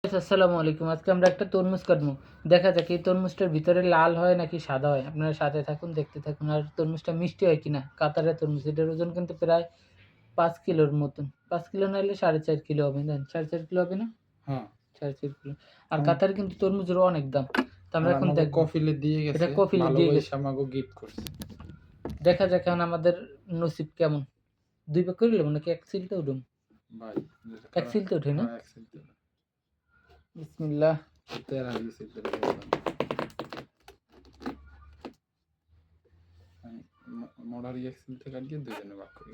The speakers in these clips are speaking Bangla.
আসসালামু আলাইকুম। আজকে আমরা একটা তরমুজ কাটবো। দেখা যাক এই তরমুজটার ভিতরে লাল হয় নাকি সাদা হয়। আপনারা সাথে থাকুন, দেখতে থাকুন। আর তরমুজটা মিষ্টি হয় কিনা। কাতারের তরমুজ, এটার ওজন কিন্তু প্রায় 5 কিলোর মতন। 5 কিলো না হলে 4.5 কিলো হবে। দেন 4.5 কিলো হবে না? হ্যাঁ 4.5 কিলো। আর কাতারে কিন্তু তরমুজের অনেক দাম। তো আমরা এখন দেখব। কফিলে দিয়ে গেছে, এটা কফিলে দিয়ে গেছে। আমাকে গিফট করছে। দেখা যাক এখন আমাদের নসিব কেমন। 2 ভাগ করে নেব নাকি এক সিলতে উঠুম? ভাই এক সিলতে উঠে না? এক সিলতে বিসমিল্লাহ। তেরা দিয়ে সিলতে মোড়ারি এক সিলতে কাটিয়ে দুজনে ভাগ করি।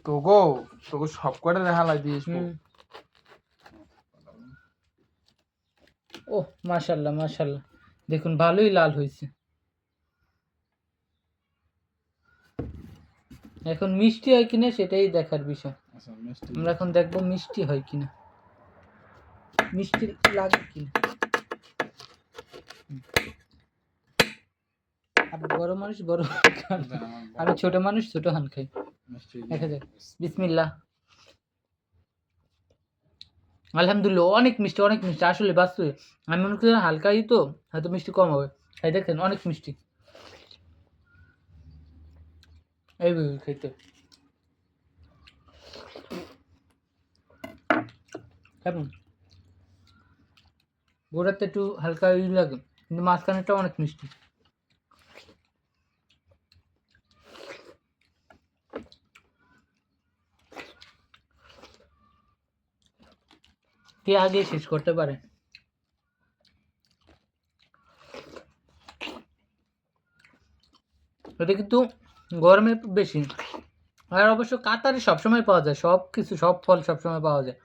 তোগো সব কটা হালাই দিয়েছ। ওহ মাশাআল্লাহ মাশাআল্লাহ, দেখুন ভালোই লাল হয়েছে। এখন মিষ্টি হয় কিনা সেটাই দেখার বিষয়। আমরা এখন দেখবো মিষ্টি হয় কিনা, মিষ্টি লাগে কিনা। আপনি বড় মানুষ বড় খান, আমি ছোট মানুষ ছোট হান খাই। দেখা যাক। বিসমিল্লাহ। আলহামদুলিল্লাহ, অনেক মিষ্টি অনেক মিষ্টি। আসলে বাস্তবে আমি মনে করি হালকাই তো, হয়তো মিষ্টি কম হবে। এই দেখেন অনেক মিষ্টি। এই খেতে কেমন? গোড়াতে একটু হালকা লাগে, কিন্তু মাঝখানেটা অনেক মিষ্টি। কে আগে শেষ করতে পারে? এটা কিন্তু গরমে বেশি। আর অবশ্য কাতারে সবসময় পাওয়া যায়, সব কিছু সব ফল সবসময় পাওয়া যায়।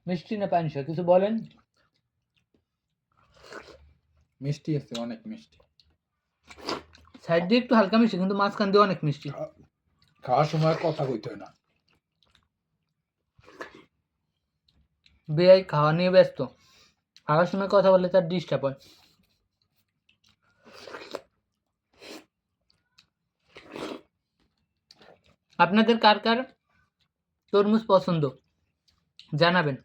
মিষ্টি না পানিশা কিছু বলেন? মিষ্টি আছে, অনেক মিষ্টি। সাইড দিয়ে একটু হালকা মিষ্টি, কিন্তু মাঝখান দিয়ে অনেক মিষ্টি। খাওয়ার সময় কথা কইতে হয় না। বেয়াই খাওয়া নিয়ে ব্যস্ত, খাওয়ার সময় কথা বললে তার ডিস্টার্ব হয়। আপনাদের কার কার তরমুজ পছন্দ জানাবেন।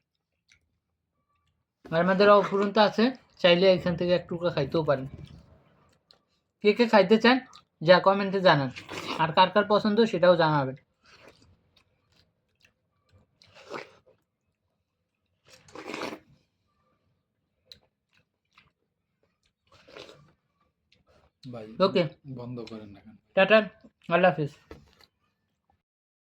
আর আমাদের অফুরন্ত আছে, চাইলে এখান থেকে এক টুকরা খাইতেও পারেন। কে কে খাইতে চান যা কমেন্টে জানান, আর কার কার পছন্দ সেটাও জানাবেন। ভাই ওকে, বন্ধ করেন না। টাটা, আল্লাহ হাফিজ।